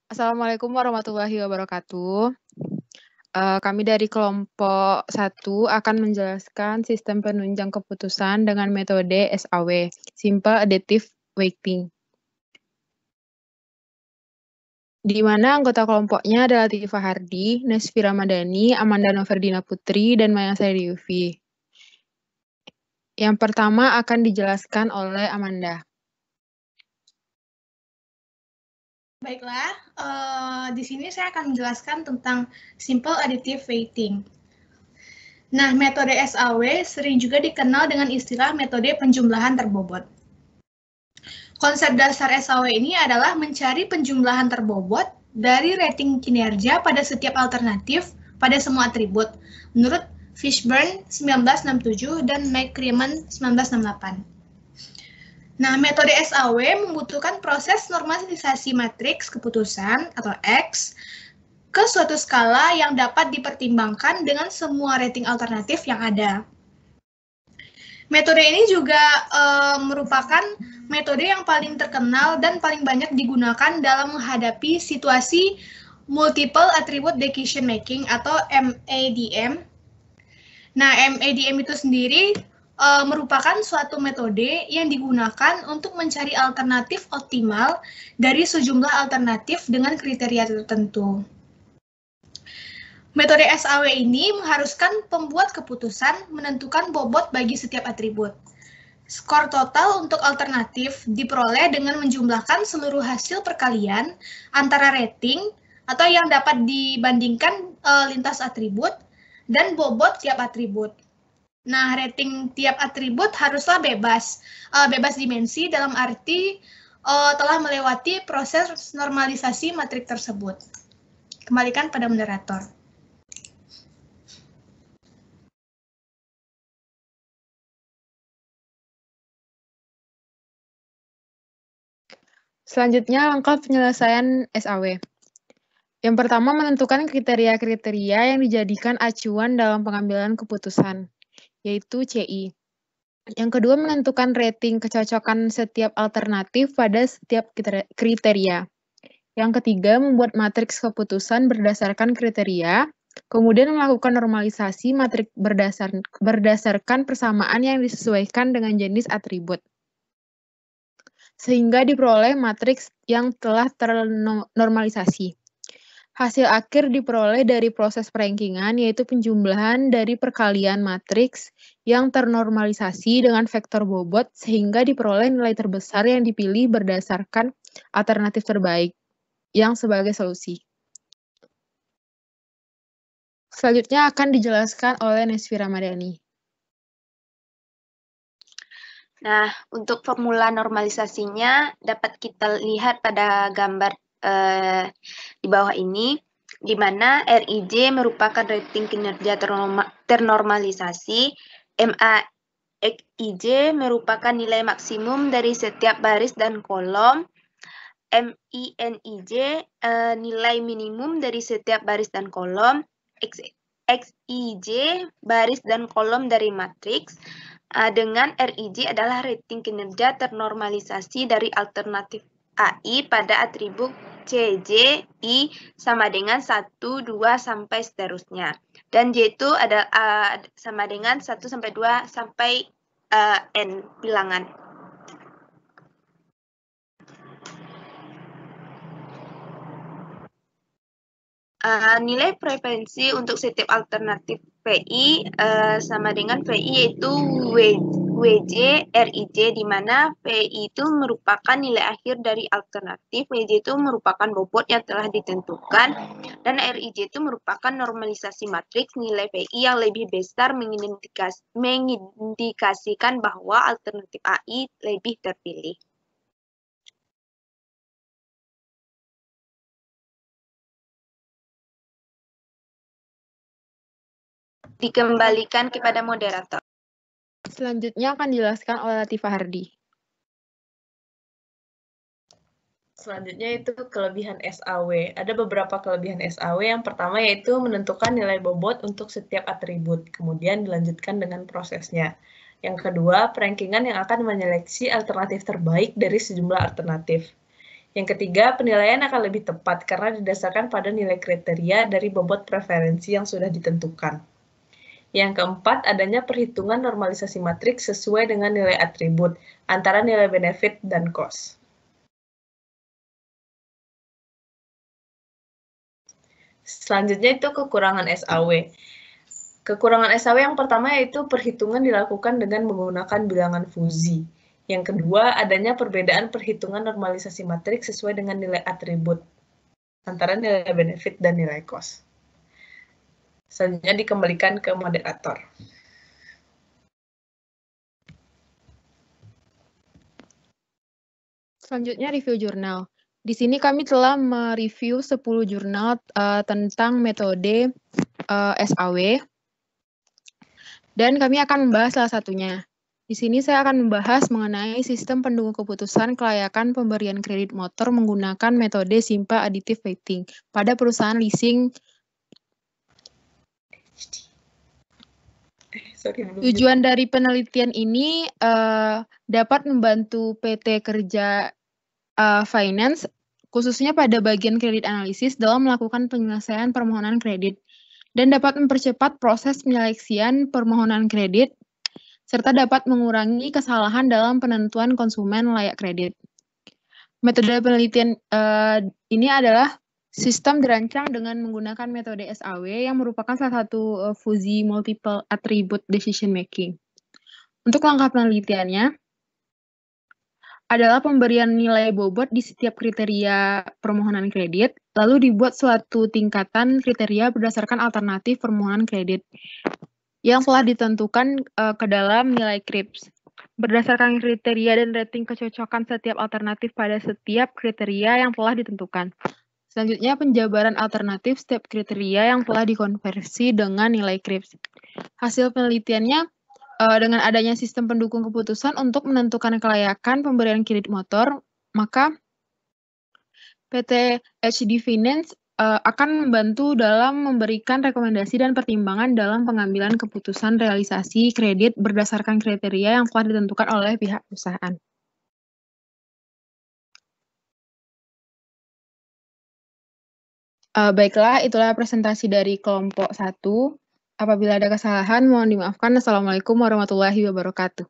Assalamualaikum warahmatullahi wabarakatuh. Kami dari kelompok 1 akan menjelaskan sistem penunjang keputusan dengan metode SAW, Simple Additive Weighting. Di mana anggota kelompoknya adalah Tifa Hardi, Nesfi Ramadhani, Amanda Noverdina Putri, dan Maya Sayriufi. Yang pertama akan dijelaskan oleh Amanda. Baiklah, di sini saya akan menjelaskan tentang Simple Additive Weighting. Nah, metode SAW sering juga dikenal dengan istilah metode penjumlahan terbobot. Konsep dasar SAW ini adalah mencari penjumlahan terbobot dari rating kinerja pada setiap alternatif pada semua atribut, menurut Fishburne 1967 dan McCrimmon 1968. Nah, metode SAW membutuhkan proses normalisasi matriks keputusan atau X ke suatu skala yang dapat dipertimbangkan dengan semua rating alternatif yang ada. Metode ini juga merupakan metode yang paling terkenal dan paling banyak digunakan dalam menghadapi situasi Multiple Attribute Decision Making atau MADM. Nah, MADM itu sendiri merupakan suatu metode yang digunakan untuk mencari alternatif optimal dari sejumlah alternatif dengan kriteria tertentu. Metode SAW ini mengharuskan pembuat keputusan menentukan bobot bagi setiap atribut. Skor total untuk alternatif diperoleh dengan menjumlahkan seluruh hasil perkalian antara rating atau yang dapat dibandingkan lintas atribut dan bobot tiap atribut. Nah, rating tiap atribut haruslah bebas dimensi dalam arti telah melewati proses normalisasi matrik tersebut. Kembalikan pada moderator. Selanjutnya, langkah penyelesaian SAW. Yang pertama, menentukan kriteria-kriteria yang dijadikan acuan dalam pengambilan keputusan, yaitu CI. Yang kedua, menentukan rating kecocokan setiap alternatif pada setiap kriteria. Yang ketiga, membuat matriks keputusan berdasarkan kriteria, kemudian melakukan normalisasi matrik berdasarkan persamaan yang disesuaikan dengan jenis atribut, sehingga diperoleh matriks yang telah ternormalisasi. Hasil akhir diperoleh dari proses perankingan, yaitu penjumlahan dari perkalian matriks yang ternormalisasi dengan vektor bobot, sehingga diperoleh nilai terbesar yang dipilih berdasarkan alternatif terbaik yang sebagai solusi. Selanjutnya akan dijelaskan oleh Nesfi Ramadhani. Nah, untuk formula normalisasinya dapat kita lihat pada gambar di bawah ini, di mana RIJ merupakan rating kinerja ternormalisasi, MAXIJ merupakan nilai maksimum dari setiap baris dan kolom, MINIJ nilai minimum dari setiap baris dan kolom, XIJ baris dan kolom dari matriks, dengan RIJ adalah rating kinerja ternormalisasi dari alternatif AI pada atribut CJ, I sama dengan 1, 2, sampai seterusnya. Dan J itu sama dengan 1 sampai 2 sampai N bilangan. Nilai preferensi untuk setiap alternatif VI sama dengan VI yaitu WJ RIJ, di mana VI itu merupakan nilai akhir dari alternatif, WJ itu merupakan bobot yang telah ditentukan, dan RIJ itu merupakan normalisasi matriks nilai VI yang lebih besar mengindikasikan bahwa alternatif AI lebih terpilih. Dikembalikan kepada moderator. Selanjutnya akan dijelaskan oleh Tifa Hardi. Selanjutnya itu kelebihan SAW. Ada beberapa kelebihan SAW. Yang pertama yaitu menentukan nilai bobot untuk setiap atribut, kemudian dilanjutkan dengan prosesnya. Yang kedua, perankingan yang akan menyeleksi alternatif terbaik dari sejumlah alternatif. Yang ketiga, penilaian akan lebih tepat karena didasarkan pada nilai kriteria dari bobot preferensi yang sudah ditentukan. Yang keempat, adanya perhitungan normalisasi matriks sesuai dengan nilai atribut antara nilai benefit dan cost. Selanjutnya itu kekurangan SAW. Kekurangan SAW yang pertama yaitu perhitungan dilakukan dengan menggunakan bilangan Fuzzy. Yang kedua, adanya perbedaan perhitungan normalisasi matriks sesuai dengan nilai atribut antara nilai benefit dan nilai cost. Selanjutnya dikembalikan ke moderator. Selanjutnya review jurnal. Di sini kami telah mereview 10 jurnal tentang metode SAW. Dan kami akan membahas salah satunya. Di sini saya akan membahas mengenai sistem pendukung keputusan kelayakan pemberian kredit motor menggunakan metode simple additive weighting pada perusahaan leasing. Tujuan dari penelitian ini dapat membantu PT Kerja Finance, khususnya pada bagian kredit analisis dalam melakukan penyelesaian permohonan kredit, dan dapat mempercepat proses penyeleksian permohonan kredit, serta dapat mengurangi kesalahan dalam penentuan konsumen layak kredit. Metode penelitian ini adalah sistem dirancang dengan menggunakan metode SAW yang merupakan salah satu Fuzzy Multiple Attribute Decision Making. Untuk langkah penelitiannya adalah pemberian nilai bobot di setiap kriteria permohonan kredit, lalu dibuat suatu tingkatan kriteria berdasarkan alternatif permohonan kredit yang telah ditentukan ke dalam nilai CRIPS. Berdasarkan kriteria dan rating kecocokan setiap alternatif pada setiap kriteria yang telah ditentukan. Selanjutnya, penjabaran alternatif setiap kriteria yang telah dikonversi dengan nilai CRIPS. Hasil penelitiannya, dengan adanya sistem pendukung keputusan untuk menentukan kelayakan pemberian kredit motor, maka PT HD Finance akan membantu dalam memberikan rekomendasi dan pertimbangan dalam pengambilan keputusan realisasi kredit berdasarkan kriteria yang telah ditentukan oleh pihak perusahaan. Baiklah, itulah presentasi dari kelompok 1. Apabila ada kesalahan, mohon dimaafkan. Assalamualaikum warahmatullahi wabarakatuh.